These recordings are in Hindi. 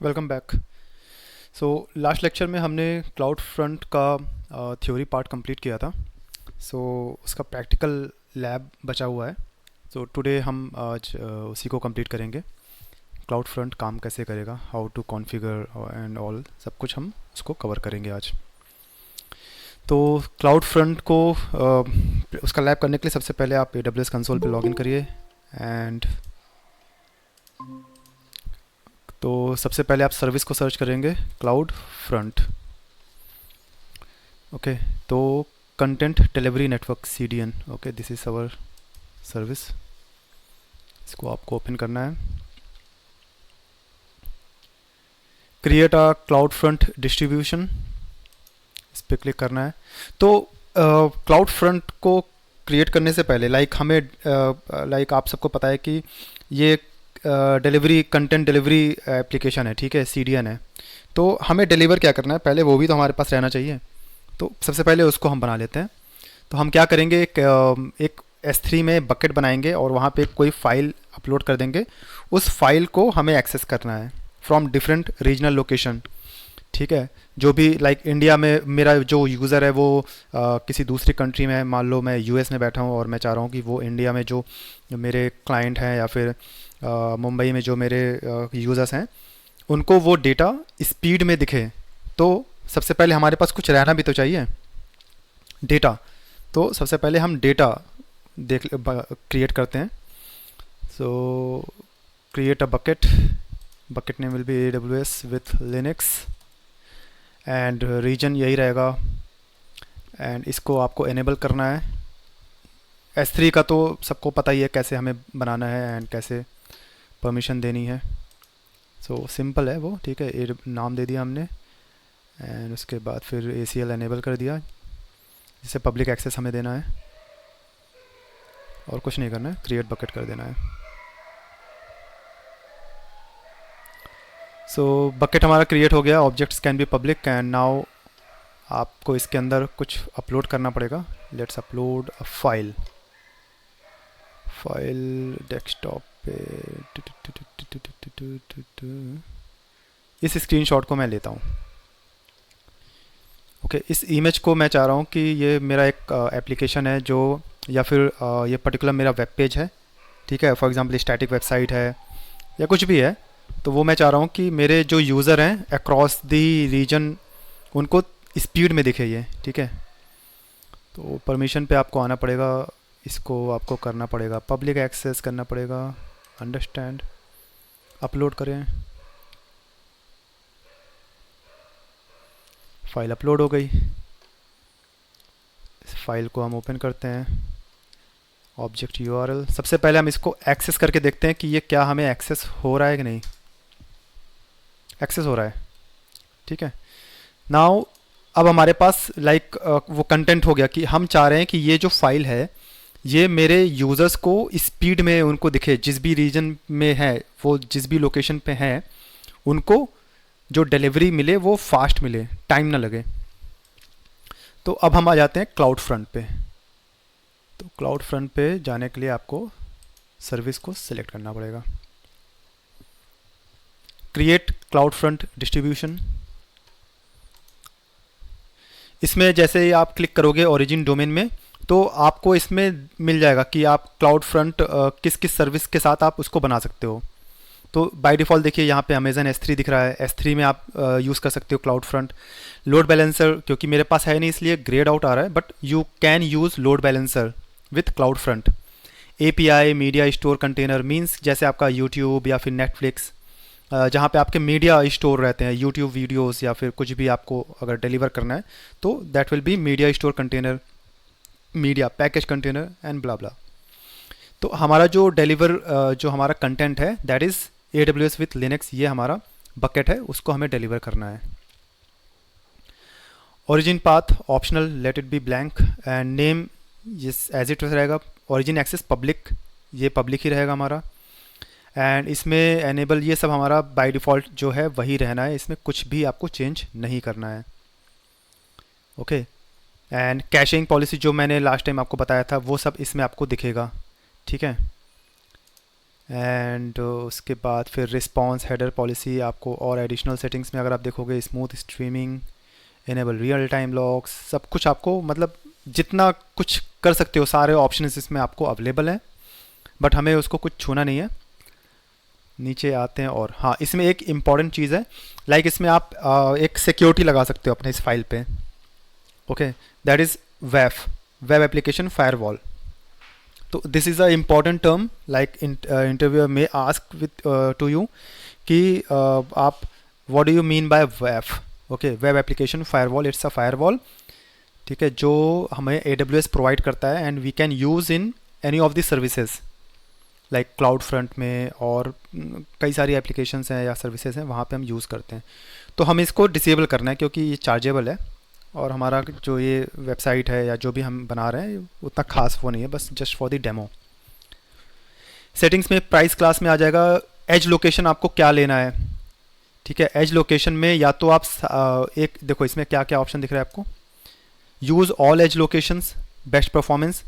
Welcome back. So last lecture में हमने क्लाउड फ्रंट का थ्योरी पार्ट कंप्लीट किया था। सो उसका प्रैक्टिकल लैब बचा हुआ है। सो टुडे हम आज उसी को कंप्लीट करेंगे। क्लाउड फ्रंट काम कैसे करेगा, how to configure and all, सब कुछ हम उसको कवर करेंगे आज। तो क्लाउड फ्रंट को उसका लैब करने के लिए सबसे पहले आप AWS कंसोल पे लॉगिन करिए। एंड तो सबसे पहले आप सर्विस को सर्च करेंगे, क्लाउड फ्रंट। ओके, तो content delivery network CDN। Okay, this is our service. इसको आपको ओपन करना है। Create a cloud front distribution, इस पर क्लिक करना है। तो क्लाउड फ्रंट को क्रिएट करने से पहले लाइक आप सबको पता है कि ये डिलीवरी कंटेंट डिलीवरी एप्लीकेशन है, ठीक है, CDN है। तो हमें डिलीवर क्या करना है पहले, वो भी तो हमारे पास रहना चाहिए। तो सबसे पहले उसको हम बना लेते हैं। तो हम क्या करेंगे, एक S3 में बकेट बनाएंगे और वहाँ पे कोई फाइल अपलोड कर देंगे। उस फाइल को हमें एक्सेस करना है फ्रॉम डिफरेंट रीजनल लोकेशन, ठीक है। जो भी लाइक इंडिया में मेरा जो यूज़र है वो किसी दूसरी कंट्री में है, मान लो मैं US में बैठा हूँ और मैं चाह रहा हूँ कि वो इंडिया में जो मेरे क्लाइंट हैं या फिर मुंबई में जो मेरे यूज़र्स हैं उनको वो डेटा स्पीड में दिखे। तो सबसे पहले हमारे पास कुछ रहना भी तो चाहिए, डेटा। तो सबसे पहले हम डेटा क्रिएट करते हैं। So create a bucket, bucket name will be AWS with Linux and region यही रहेगा। एंड इसको आपको एनेबल करना है। S3 का तो सबको पता ही है कैसे हमें बनाना है एंड कैसे परमिशन देनी है। सो सिंपल है वो, ठीक है। नाम दे दिया हमने एंड उसके बाद फिर ACL एनेबल कर दिया, जिसे पब्लिक एक्सेस हमें देना है और कुछ नहीं करना है, क्रिएट बकेट कर देना है। सो बकेट हमारा क्रिएट हो गया। Objects can be public and now आपको इसके अंदर कुछ अपलोड करना पड़ेगा। Let's upload a file. File desktop पे इस स्क्रीनशॉट को मैं लेता हूँ। ओके, इस इमेज को मैं चाह रहा हूँ कि ये मेरा एक एप्लीकेशन है जो, या फिर ये पर्टिकुलर मेरा वेब पेज है, ठीक है। फॉर एग्जांपल स्टैटिक वेबसाइट है या कुछ भी है। तो वो मैं चाह रहा हूँ कि मेरे जो यूज़र हैं अक्रॉस द रीजन उनको स्पीड में दिखे ये, ठीक है। तो परमिशन पे आपको आना पड़ेगा, इसको आपको करना पड़ेगा, पब्लिक एक्सेस करना पड़ेगा, अंडरस्टैंड, अपलोड करें। फाइल अपलोड हो गई। इस फाइल को हम ओपन करते हैं। ऑब्जेक्ट URL, सबसे पहले हम इसको एक्सेस करके देखते हैं कि ये क्या हमें एक्सेस हो रहा है कि नहीं। एक्सेस हो रहा है, ठीक है। नाउ अब हमारे पास वो कंटेंट हो गया कि हम चाह रहे हैं कि ये जो फाइल है ये मेरे यूज़र्स को स्पीड में उनको दिखे, जिस भी रीजन में है वो, जिस भी लोकेशन पे हैं उनको जो डिलीवरी मिले वो फास्ट मिले, टाइम ना लगे। तो अब हम आ जाते हैं क्लाउड फ्रंट पे। तो क्लाउड फ्रंट पे जाने के लिए आपको सर्विस को सिलेक्ट करना पड़ेगा। क्रिएट क्लाउड फ्रंट डिस्ट्रीब्यूशन, इसमें जैसे ही आप क्लिक करोगे ओरिजिन डोमेन में तो आपको इसमें मिल जाएगा कि आप क्लाउड फ्रंट किस किस सर्विस के साथ आप उसको बना सकते हो। तो बाय डिफ़ॉल्ट देखिए यहाँ पे अमेजन S3 दिख रहा है। S3 में आप यूज़ कर सकते हो क्लाउड फ्रंट। लोड बैलेंसर क्योंकि मेरे पास है नहीं इसलिए ग्रेड आउट आ रहा है, but you can use load balancer with cloud front. API media store container means जैसे आपका यूट्यूब या फिर नेटफ्लिक्स, जहाँ पे आपके मीडिया स्टोर रहते हैं, यूट्यूब वीडियोस या फिर कुछ भी आपको अगर डिलीवर करना है तो that will be media store container, media package container and blah blah. तो हमारा जो हमारा कंटेंट है that is AWS with Linux, ये हमारा बकेट है, उसको हमें डिलीवर करना है। Origin path optional, let it be blank and name जिस एज इट रहेगा। ओरिजिन एक्सेस पब्लिक, ये पब्लिक ही रहेगा हमारा। एंड इसमें एनेबल, ये सब हमारा बाय डिफ़ॉल्ट जो है वही रहना है, इसमें कुछ भी आपको चेंज नहीं करना है। ओके, एंड कैशिंग पॉलिसी जो मैंने लास्ट टाइम आपको बताया था वो सब इसमें आपको दिखेगा, ठीक है। एंड उसके बाद फिर रिस्पॉन्स हेडर पॉलिसी आपको और एडिशनल सेटिंग्स में अगर आप देखोगे smooth streaming, enable real time logs, सब कुछ आपको मतलब जितना कुछ कर सकते हो सारे ऑप्शन इसमें आपको अवेलेबल हैं, बट हमें उसको कुछ छूना नहीं है। नीचे आते हैं और हाँ, इसमें एक इम्पॉर्टेंट चीज़ है, लाइक इसमें आप एक सिक्योरिटी लगा सकते हो अपने इस फाइल पे। ओके, दैट इज़ वेफ, वेब एप्लीकेशन फायरवॉल। तो this is a important term, like interviewer में आस्क विथ टू यू कि आप what do you mean by वेफ। Okay, web application firewall, it's a firewall, ठीक है, जो हमें AWS प्रोवाइड करता है and we can use in any of the services like cloud front में, और कई सारी एप्लीकेशंस हैं या सर्विसेज हैं वहाँ पे हम यूज़ करते हैं। तो हमें इसको डिसेबल करना है क्योंकि ये चार्जेबल है, और हमारा जो ये वेबसाइट है या जो भी हम बना रहे हैं उतना खास वो नहीं है, बस just for the demo. Settings में प्राइस क्लास में आ जाएगा एज लोकेशन, आपको क्या लेना है, ठीक है। एज लोकेशन में या तो आप एक देखो इसमें क्या क्या ऑप्शन दिख रहा है आपको, use all edge locations, best performance,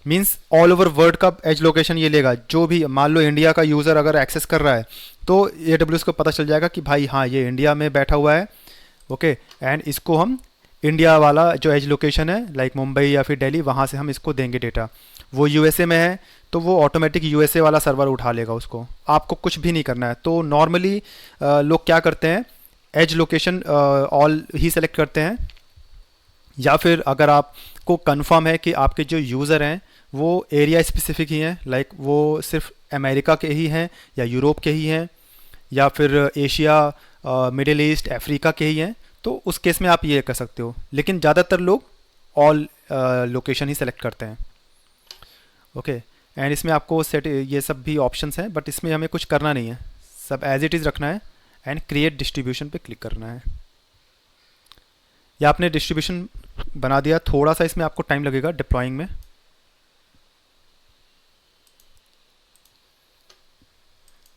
means all over world का एज लोकेशन ये लेगा। जो भी मान लो इंडिया का यूज़र अगर एक्सेस कर रहा है तो AWS को पता चल जाएगा कि भाई हाँ ये इंडिया में बैठा हुआ है, ओके, एंड इसको हम इंडिया वाला जो एज लोकेशन है लाइक मुंबई या फिर दिल्ली, वहाँ से हम इसको देंगे डेटा। वो USA में है तो वो ऑटोमेटिक USA वाला सर्वर उठा लेगा उसको, आपको कुछ भी नहीं करना है। तो नॉर्मली लोग क्या करते हैं, एज लोकेशन ऑल ही सेलेक्ट करते हैं, या फिर अगर आपको कंफर्म है कि आपके जो यूज़र हैं वो एरिया स्पेसिफिक ही हैं, लाइक वो सिर्फ अमेरिका के ही हैं या यूरोप के ही हैं या फिर एशिया, मिडिल ईस्ट, अफ्रीका के ही हैं, तो उस केस में आप ये कर सकते हो। लेकिन ज़्यादातर लोग ऑल लोकेशन ही सेलेक्ट करते हैं। ओके, एंड इसमें आपको सेट ये सब भी ऑप्शंस हैं, बट इसमें हमें कुछ करना नहीं है, सब एज इट इज़ रखना है एंड क्रिएट डिस्ट्रीब्यूशन पे क्लिक करना है। या आपने डिस्ट्रीब्यूशन बना दिया, थोड़ा सा इसमें आपको टाइम लगेगा डिप्लॉइंग में।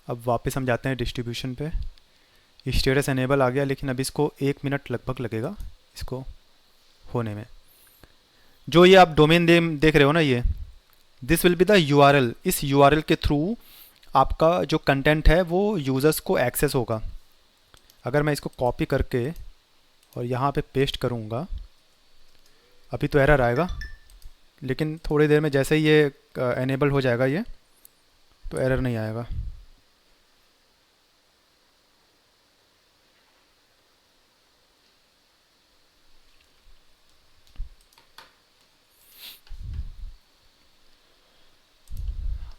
अब वापस हम जाते हैं डिस्ट्रीब्यूशन पे, स्टेटस एनेबल आ गया, लेकिन अब इसको 1 मिनट लगभग लगेगा इसको होने में। जो ये आप डोमेन देख रहे हो ना, ये this will be the URL, इस URL के थ्रू आपका जो कंटेंट है वो यूज़र्स को एक्सेस होगा। अगर मैं इसको कॉपी करके और यहाँ पे पेस्ट करूँगा, अभी तो एरर आएगा, लेकिन थोड़ी देर में जैसे ही ये एनेबल हो जाएगा ये, तो एरर नहीं आएगा।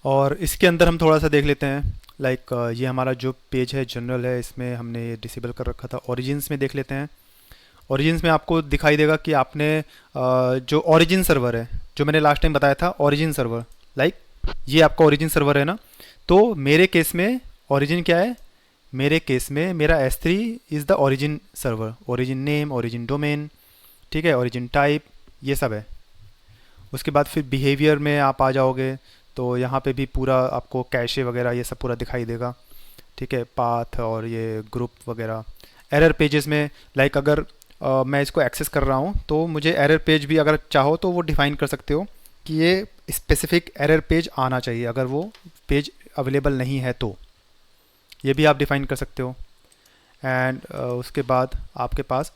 और इसके अंदर हम थोड़ा सा देख लेते हैं, लाइक ये हमारा जो पेज है जनरल है, इसमें हमने ये डिसेबल कर रखा था। ओरिजिन्स में देख लेते हैं। ओरिजिन्स में आपको दिखाई देगा कि आपने जो ओरिजिन सर्वर है, जो मैंने लास्ट टाइम बताया था ओरिजिन सर्वर, लाइक ये आपका ओरिजिन सर्वर है ना। तो मेरे केस में ओरिजिन क्या है, मेरे केस में मेरा S3 is the origin server, origin name, origin domain, ठीक है, ओरिजिन टाइप, ये सब है। उसके बाद फिर बिहेवियर में आप आ जाओगे तो यहाँ पे भी पूरा आपको कैशे वगैरह ये सब पूरा दिखाई देगा, ठीक है, पाथ और ये ग्रुप वगैरह। एरर पेजेस में लाइक अगर मैं इसको एक्सेस कर रहा हूँ तो मुझे एरर पेज भी अगर चाहो तो वो डिफ़ाइन कर सकते हो कि ये स्पेसिफिक एरर पेज आना चाहिए, अगर वो पेज अवेलेबल नहीं है तो ये भी आप डिफ़ाइन कर सकते हो। एंड उसके बाद आपके पास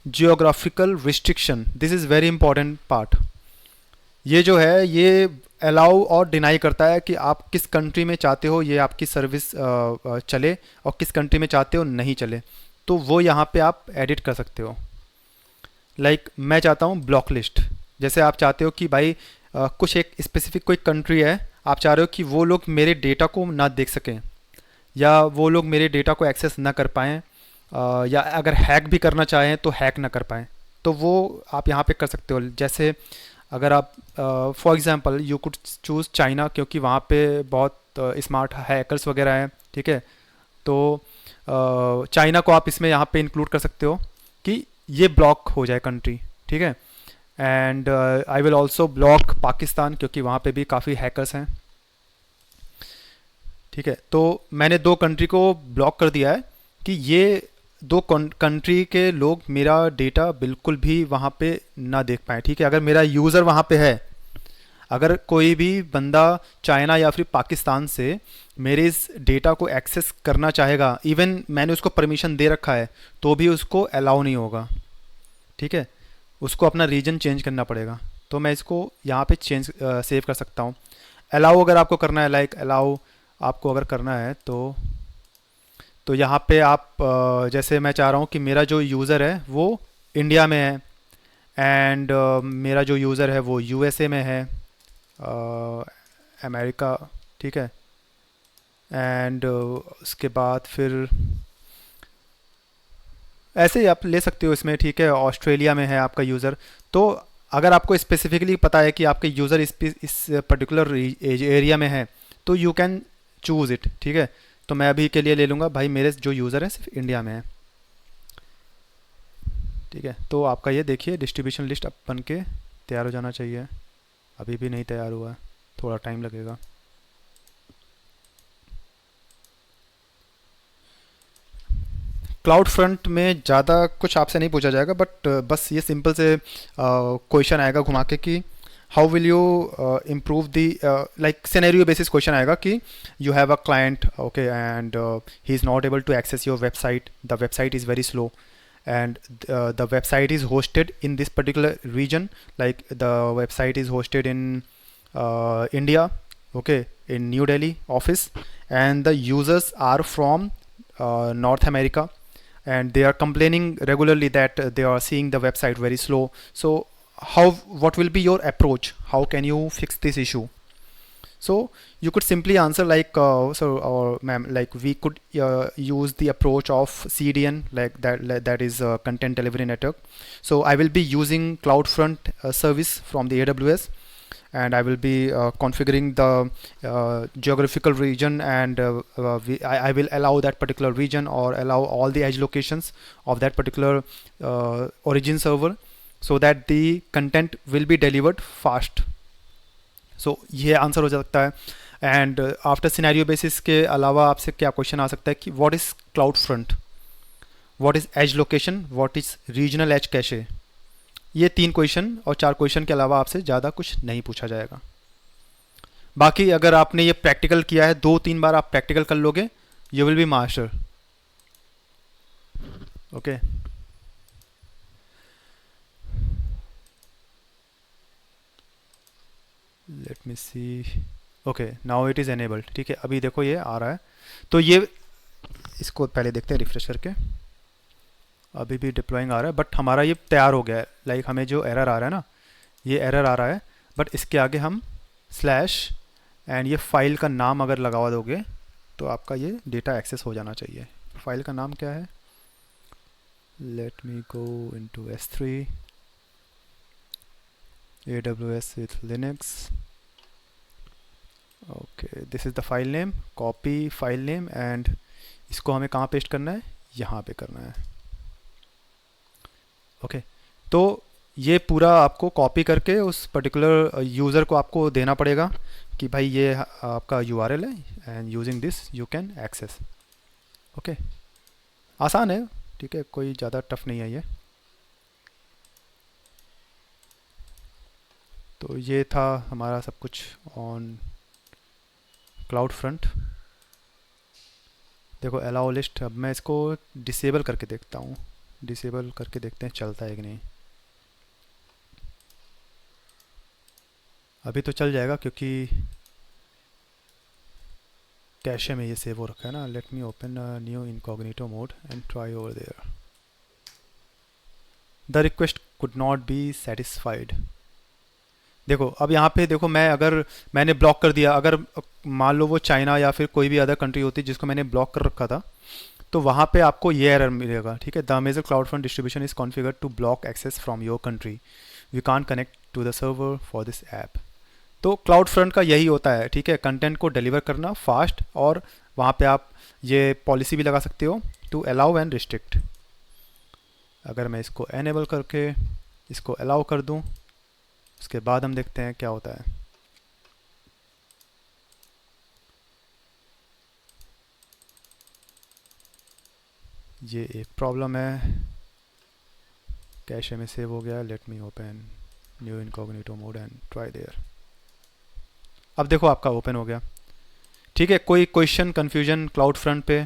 geographical restriction, this is very important part. ये जो है ये अलाउ और डिनाई करता है कि आप किस कंट्री में चाहते हो ये आपकी सर्विस चले और किस कंट्री में चाहते हो नहीं चले, तो वो यहाँ पे आप एडिट कर सकते हो। लाइक मैं चाहता हूँ ब्लॉक लिस्ट, जैसे आप चाहते हो कि भाई कुछ एक स्पेसिफिक कोई कंट्री है, आप चाह रहे हो कि वो लोग मेरे डेटा को ना देख सकें या वो लोग मेरे डेटा को एक्सेस ना कर पाएँ, या अगर हैक भी करना चाहें तो हैक ना कर पाएँ, तो वो आप यहाँ पे कर सकते हो। जैसे अगर आप for example you could choose China, क्योंकि वहाँ पे बहुत स्मार्ट हैकर्स वगैरह हैं, ठीक है, तो चाइना को आप इसमें यहाँ पे इंक्लूड कर सकते हो कि ये ब्लॉक हो जाए कंट्री, ठीक है। And I will also block Pakistan, क्योंकि वहाँ पे भी काफ़ी हैकर्स हैं, ठीक है। तो मैंने 2 कंट्री को ब्लॉक कर दिया है कि ये 2 कंट्री के लोग मेरा डेटा बिल्कुल भी वहाँ पे ना देख पाएँ, ठीक है। अगर मेरा यूज़र वहाँ पे है, अगर कोई भी बंदा चाइना या फिर पाकिस्तान से मेरे इस डेटा को एक्सेस करना चाहेगा, इवन मैंने उसको परमिशन दे रखा है, तो भी उसको अलाउ नहीं होगा। ठीक है, उसको अपना रीजन चेंज करना पड़ेगा। तो मैं इसको यहाँ पे चेंज सेव कर सकता हूँ। अलाउ अगर आपको करना है, लाइक अलाउ आपको अगर करना है तो यहाँ पे आप जैसे मैं चाह रहा हूँ कि मेरा जो यूज़र है वो इंडिया में है, एंड मेरा जो यूज़र है वो यूएसए में है, अमेरिका। ठीक है, एंड उसके बाद फिर ऐसे ही आप ले सकते हो इसमें। ठीक है, ऑस्ट्रेलिया में है आपका यूज़र। तो अगर आपको स्पेसिफिकली पता है कि आपके यूज़र इस पर्टिकुलर एरिया में है, तो यू कैन चूज़ इट। ठीक है, तो मैं अभी के लिए ले लूँगा भाई मेरे जो यूज़र है सिर्फ इंडिया में है। ठीक है, तो आपका ये देखिए डिस्ट्रीब्यूशन लिस्ट अब बन के तैयार हो जाना चाहिए। अभी भी नहीं तैयार हुआ है, थोड़ा टाइम लगेगा। क्लाउड फ्रंट में ज़्यादा कुछ आपसे नहीं पूछा जाएगा, बट बस ये सिंपल से क्वेश्चन आएगा घुमा के कि how will you improve the, like scenario basis question आएगा कि you have a client, okay, and he is not able to access your website, the website is very slow, and the website is hosted in this particular region, like the website is hosted in India, okay, in New Delhi office, and the users are from North America, and they are complaining regularly that they are seeing the website very slow. So what will be your approach? How can you fix this issue? So you could simply answer like or ma'am, like we could use the approach of CDN, like that is content delivery network. So I will be using CloudFront service from the AWS, and I will be configuring the geographical region, and I will allow that particular region or allow all the edge locations of that particular origin server, so that the content will be delivered fast. सो ये आंसर हो सकता है। एंड आफ्टर सिनेरियो बेसिस के अलावा आपसे क्या क्वेश्चन आ सकता है कि what is cloud front, what is edge location, what is regional edge cache. ये 3 क्वेश्चन और 4 क्वेश्चन के अलावा आपसे ज़्यादा कुछ नहीं पूछा जाएगा। बाकी अगर आपने ये प्रैक्टिकल किया है, 2-3 बार आप प्रैक्टिकल कर लोगे, you will be master. Okay, let me see. Okay, now it is enabled. ठीक है, अभी देखो ये आ रहा है। तो ये इसको पहले देखते हैं रिफ्रेश करके। अभी भी डिप्लॉइंग आ रहा है, बट हमारा ये तैयार हो गया है। लाइक हमें जो एरर आ रहा है ना, ये एरर आ रहा है, बट इसके आगे हम स्लैश एंड ये फाइल का नाम अगर लगा दोगे तो आपका ये डेटा एक्सेस हो जाना चाहिए। फाइल का नाम क्या है? Let me go into S3 AWS with Linux। Okay, this is the file name, copy file name, and इसको हमें कहाँ पेस्ट करना है? यहाँ पे करना है। ओके, तो ये पूरा आपको कॉपी करके उस पर्टिकुलर यूज़र को आपको देना पड़ेगा कि भाई ये आपका URL है, and using this you can access. Okay, आसान है। ठीक है, कोई ज़्यादा टफ नहीं है ये। तो ये था हमारा सब कुछ ऑन क्लाउड फ्रंट। देखो अलाउ लिस्ट, अब मैं इसको डिसेबल करके देखता हूँ, डिसेबल करके देखते हैं चलता है कि नहीं। अभी तो चल जाएगा क्योंकि कैशे में ये सेव हो रखा है ना। Let me open new incognito mode and try over there. The request could not be satisfied. देखो अब यहाँ पे देखो, मैं अगर मैंने ब्लॉक कर दिया, अगर मान लो वो चाइना या फिर कोई भी अदर कंट्री होती जिसको मैंने ब्लॉक कर रखा था, तो वहाँ पे आपको ये एरर मिलेगा। ठीक है, the major cloud front distribution is configured to block access from your country, we can't connect to the server for this app. तो क्लाउड फ्रंट का यही होता है। ठीक है, कंटेंट को डिलीवर करना फास्ट, और वहाँ पे आप ये पॉलिसी भी लगा सकते हो टू अलाउ एंड रिस्ट्रिक्ट। अगर मैं इसको एनेबल करके इसको अलाउ कर दूँ, उसके बाद हम देखते हैं क्या होता है। ये एक प्रॉब्लम है, कैशे में सेव हो गया। Let me open new incognito mode and try there. अब देखो आपका ओपन हो गया। ठीक है, कोई क्वेश्चन कन्फ्यूजन क्लाउड फ्रंट पे?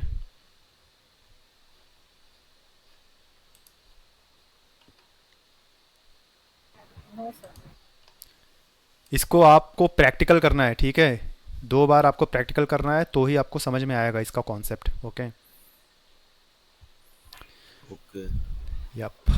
No sir. इसको आपको प्रैक्टिकल करना है, ठीक है। 2 बार आपको प्रैक्टिकल करना है तो ही आपको समझ में आएगा इसका कॉन्सेप्ट। ओके। ओके। यप।